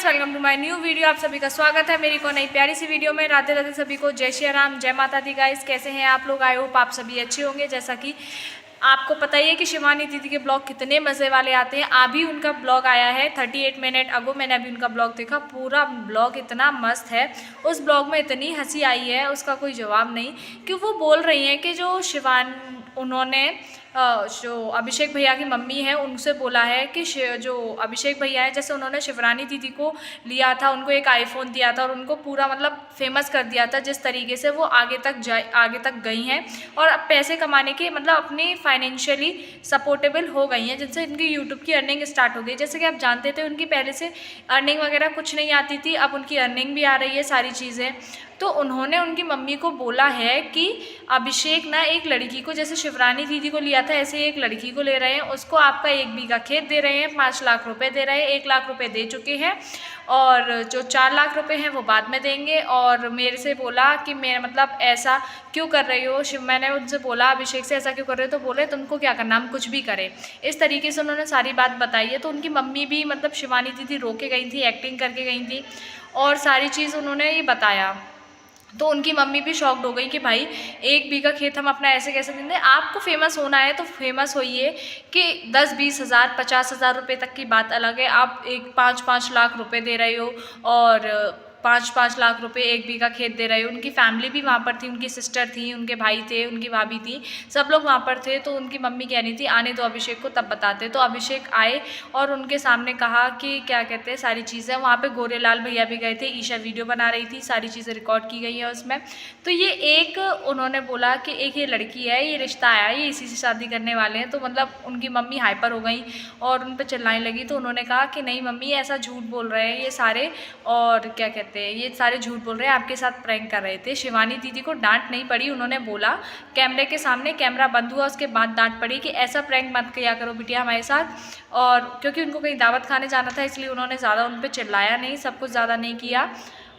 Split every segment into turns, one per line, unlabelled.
Welcome to my new video. आप सभी का स्वागत है मेरी को नई प्यारी सी वीडियो में। राधे राधे सभी को, जय श्री राम, जय माता दी। गाइस कैसे हैं आप लोग? आई होप आप सभी अच्छे होंगे। जैसा कि आपको पता ही है कि शिवानी दीदी के ब्लॉग कितने मज़े वाले आते हैं। अभी उनका ब्लॉग आया है 38 मिनट अगो। मैंने अभी उनका ब्लॉग देखा, पूरा ब्लॉग इतना मस्त है। उस ब्लॉग में इतनी हंसी आई है, उसका कोई जवाब नहीं। कि वो बोल रही हैं कि जो उन्होंने जो अभिषेक भैया की मम्मी है उनसे बोला है कि जो अभिषेक भैया है, जैसे उन्होंने शिवरानी दीदी को लिया था, उनको एक आईफोन दिया था और उनको पूरा मतलब फेमस कर दिया था, जिस तरीके से वो आगे तक गई हैं और अब पैसे कमाने के मतलब अपनी फाइनेंशियली सपोर्टेबल हो गई हैं, जिनसे इनकी यूट्यूब की अर्निंग स्टार्ट हो गई। जैसे कि आप जानते थे उनकी पहले से अर्निंग वगैरह कुछ नहीं आती थी, अब उनकी अर्निंग भी आ रही है सारी चीज़ें। तो उन्होंने उनकी मम्मी को बोला है कि अभिषेक ना एक लड़की को, जैसे शिवरानी दीदी को लिया था ऐसे एक लड़की को ले रहे हैं, उसको आपका 1 बीघा खेत दे रहे हैं, 5 लाख रुपए दे रहे हैं, 1 लाख रुपए दे चुके हैं और जो 4 लाख रुपए हैं वो बाद में देंगे। और मेरे से बोला कि मैं मतलब ऐसा क्यों कर रही हो मैंने उनसे बोला अभिषेक से ऐसा क्यों कर रहे हो, तो बोले तुमको क्या करना, हम कुछ भी करें। इस तरीके से उन्होंने सारी बात बताई है। तो उनकी मम्मी भी मतलब शिवानी दीदी रो के गई थी, एक्टिंग करके गई थी और सारी चीज़ उन्होंने ये बताया। तो उनकी मम्मी भी शॉक्ड हो गई कि भाई 1 बीघा खेत हम अपना ऐसे कैसे देंगे। आपको फेमस होना है तो फेमस होइए कि 10-20 हज़ार 50 हज़ार रुपये तक की बात अलग है। आप 5-5 लाख रुपए दे रहे हो और 5-5 लाख रुपए 1 बीघा खेत दे रहे हो। उनकी फैमिली भी वहाँ पर थी, उनकी सिस्टर थी, उनके भाई थे, उनकी भाभी थी, सब लोग वहाँ पर थे। तो उनकी मम्मी कह रही थी आने दो अभिषेक को, तब बताते। तो अभिषेक आए और उनके सामने कहा कि क्या कहते हैं सारी चीज़ें। वहाँ पे गोरेलाल भैया भी गए थे, ईशा वीडियो बना रही थी, सारी चीज़ें रिकॉर्ड की गई है उसमें। तो ये एक उन्होंने बोला कि एक ये लड़की है, ये रिश्ता आया, ये इसी से शादी करने वाले हैं। तो मतलब उनकी मम्मी हाइपर हो गई और उन पर चिल्लाने लगी। तो उन्होंने कहा कि नहीं मम्मी ऐसा झूठ बोल रहे हैं ये सारे, और क्या कहते हैं ये सारे झूठ बोल रहे हैं, आपके साथ प्रैंक कर रहे थे। शिवानी दीदी को डांट नहीं पड़ी, उन्होंने बोला कैमरे के सामने, कैमरा बंद हुआ उसके बाद डांट पड़ी कि ऐसा प्रैंक मत किया करो बिटिया हमारे साथ। और क्योंकि उनको कहीं दावत खाने जाना था इसलिए उन्होंने ज़्यादा उन पर चिल्लाया नहीं, सब कुछ ज़्यादा नहीं किया।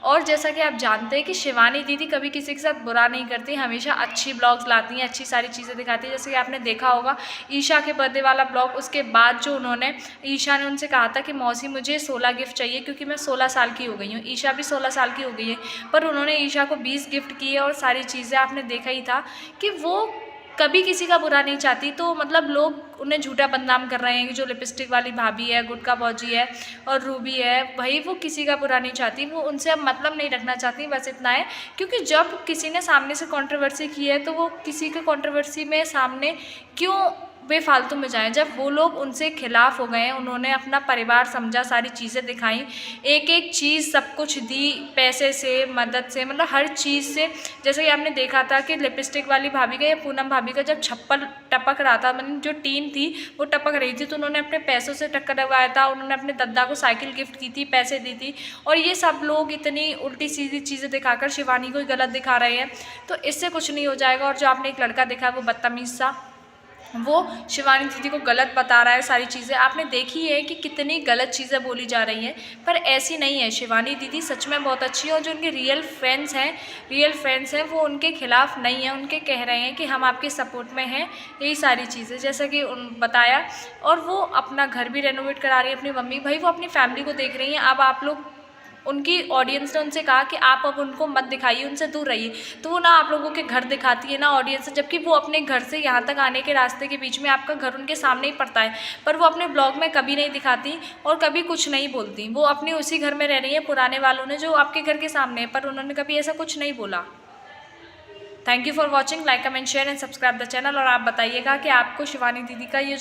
और जैसा कि आप जानते हैं कि शिवानी दीदी कभी किसी के साथ बुरा नहीं करती, हमेशा अच्छी ब्लॉग्स लाती हैं, अच्छी सारी चीज़ें दिखाती हैं। जैसे कि आपने देखा होगा ईशा के बर्थडे वाला ब्लॉग, उसके बाद जो उन्होंने ईशा ने उनसे कहा था कि मौसी मुझे 16 गिफ्ट चाहिए क्योंकि मैं 16 साल की हो गई हूँ। ईशा भी 16 साल की हो गई है, पर उन्होंने ईशा को 20 गिफ्ट किए और सारी चीज़ें आपने देखा ही था कि वो कभी किसी का बुरा नहीं चाहती। तो मतलब लोग उन्हें झूठा बदनाम कर रहे हैं कि जो लिपस्टिक वाली भाभी है, गुटका भौजी है और रूबी है, भाई वो किसी का बुरा नहीं चाहती, वो उनसे अब मतलब नहीं रखना चाहती, बस इतना है। क्योंकि जब किसी ने सामने से कंट्रोवर्सी की है तो वो किसी के कंट्रोवर्सी में सामने क्यों बेफालतू में जाएं। जब वो लोग उनसे खिलाफ हो गए हैं, उन्होंने अपना परिवार समझा, सारी चीज़ें दिखाई, एक एक चीज़ सब कुछ दी, पैसे से, मदद से, मतलब हर चीज़ से। जैसे कि आपने देखा था कि लिपस्टिक वाली भाभी का या पूनम भाभी का जब छप्पर टपक रहा था, मतलब जो टीन थी वो टपक रही थी, तो उन्होंने अपने पैसों से टक्कर लगवाया था। उन्होंने अपने दद्दा को साइकिल गिफ्ट की थी, पैसे दी थी। और ये सब लोग इतनी उल्टी सीधी चीज़ें दिखाकर शिवानी को गलत दिखा रहे हैं, तो इससे कुछ नहीं हो जाएगा। और जो आपने एक लड़का देखा वो बदतमीज़ सा, वो शिवानी दीदी को गलत बता रहा है, सारी चीज़ें आपने देखी है कि कितनी गलत चीज़ें बोली जा रही हैं, पर ऐसी नहीं है। शिवानी दीदी सच में बहुत अच्छी है और जो उनके रियल फ्रेंड्स हैं वो उनके खिलाफ नहीं है, उनके कह रहे हैं कि हम आपके सपोर्ट में हैं, यही सारी चीज़ें जैसा कि बताया। और वो अपना घर भी रेनोवेट करा रही है अपनी मम्मी, भाई वो अपनी फैमिली को देख रही हैं। अब आप लोग, उनकी ऑडियंस ने उनसे कहा कि आप अब उनको मत दिखाइए, उनसे दूर रहिए, तो वो ना आप लोगों के घर दिखाती है ना ऑडियंस से, जबकि वो अपने घर से यहाँ तक आने के रास्ते के बीच में आपका घर उनके सामने ही पड़ता है, पर वो अपने ब्लॉग में कभी नहीं दिखाती और कभी कुछ नहीं बोलती। वो अपने उसी घर में रह रही है पुराने वालों ने, जो आपके घर के सामने है, पर उन्होंने कभी ऐसा कुछ नहीं बोला। Thank you for watching, like comment share and subscribe the channel. और आप बताइएगा कि आपको शिवानी दीदी का ये